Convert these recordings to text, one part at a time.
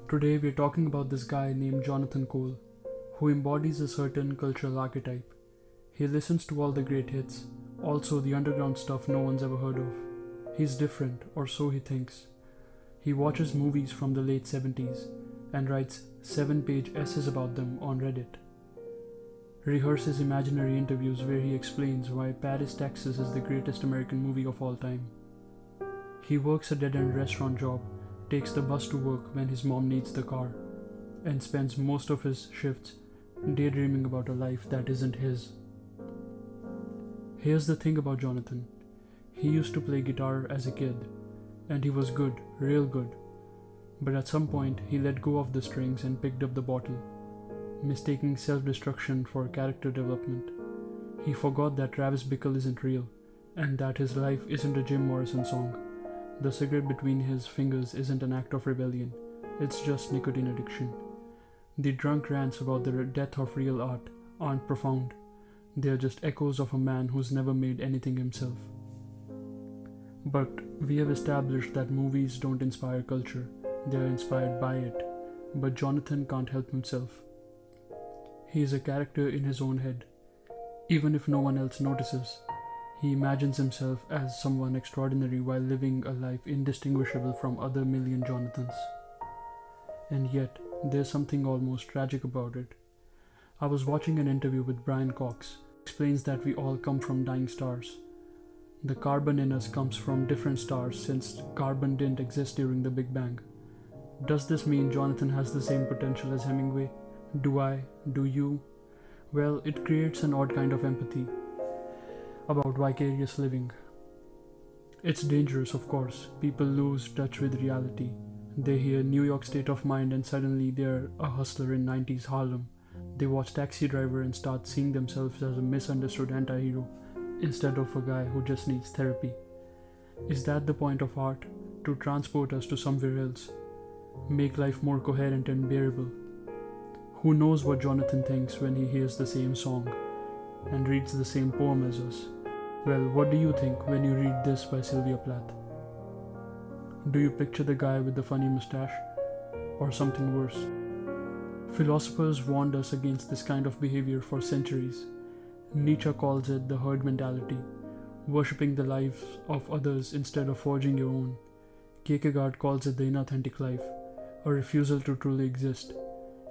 Today we're talking about this guy named Jonathan Cole, who embodies a certain cultural archetype. He listens to all the great hits, also the underground stuff no one's ever heard of. He's different, or so he thinks. He watches movies from the late 70s and writes 7-page essays about them on Reddit. Rehearses imaginary interviews where he explains why Paris, Texas is the greatest American movie of all time. He works a dead-end restaurant job, takes the bus to work when his mom needs the car, and spends most of his shifts daydreaming about a life that isn't his. Here's the thing about Jonathan. He used to play guitar as a kid, and he was good, real good. But at some point, he let go of the strings and picked up the bottle, mistaking self-destruction for character development. He forgot that Travis Bickle isn't real, and that his life isn't a Jim Morrison song. The cigarette between his fingers isn't an act of rebellion, it's just nicotine addiction. The drunk rants about the death of real art aren't profound, they're just echoes of a man who's never made anything himself. But we have established that movies don't inspire culture, they're inspired by it. But Jonathan can't help himself. He is a character in his own head. Even if no one else notices, he imagines himself as someone extraordinary while living a life indistinguishable from other million Jonathans. And yet, there's something almost tragic about it. I was watching an interview with Brian Cox, who explains that we all come from dying stars. The carbon in us comes from different stars since carbon didn't exist during the Big Bang. Does this mean Jonathan has the same potential as Hemingway? Do I? Do you? Well, it creates an odd kind of empathy about vicarious living. It's dangerous, of course. People lose touch with reality. They hear New York State of Mind and suddenly they're a hustler in 90s Harlem. They watch Taxi Driver and start seeing themselves as a misunderstood anti-hero instead of a guy who just needs therapy. Is that the point of art? To transport us to somewhere else? Make life more coherent and bearable? Who knows what Jonathan thinks when he hears the same song and reads the same poem as us? Well, what do you think when you read this by Sylvia Plath? Do you picture the guy with the funny mustache? Or something worse? Philosophers warned us against this kind of behavior for centuries. Nietzsche calls it the herd mentality, worshipping the lives of others instead of forging your own. Kierkegaard calls it the inauthentic life, a refusal to truly exist.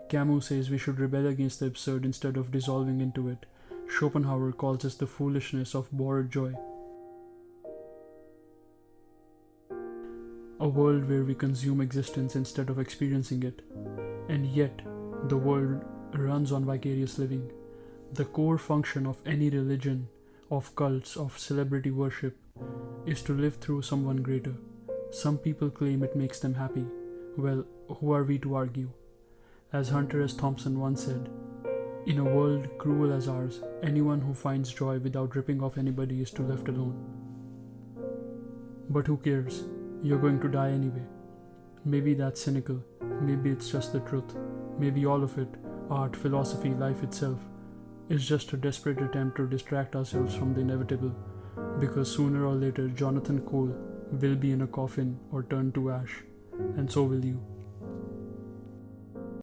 Camus says we should rebel against the absurd instead of dissolving into it. Schopenhauer calls us the foolishness of borrowed joy. A world where we consume existence instead of experiencing it. And yet, the world runs on vicarious living. The core function of any religion, of cults, of celebrity worship, is to live through someone greater. Some people claim it makes them happy. Well, who are we to argue? As Hunter S. Thompson once said, in a world cruel as ours, anyone who finds joy without ripping off anybody is to left alone. But who cares? You're going to die anyway. Maybe that's cynical. Maybe it's just the truth. Maybe all of it, art, philosophy, life itself, is just a desperate attempt to distract ourselves from the inevitable, because sooner or later Jonathan Cole will be in a coffin or turn to ash, and so will you.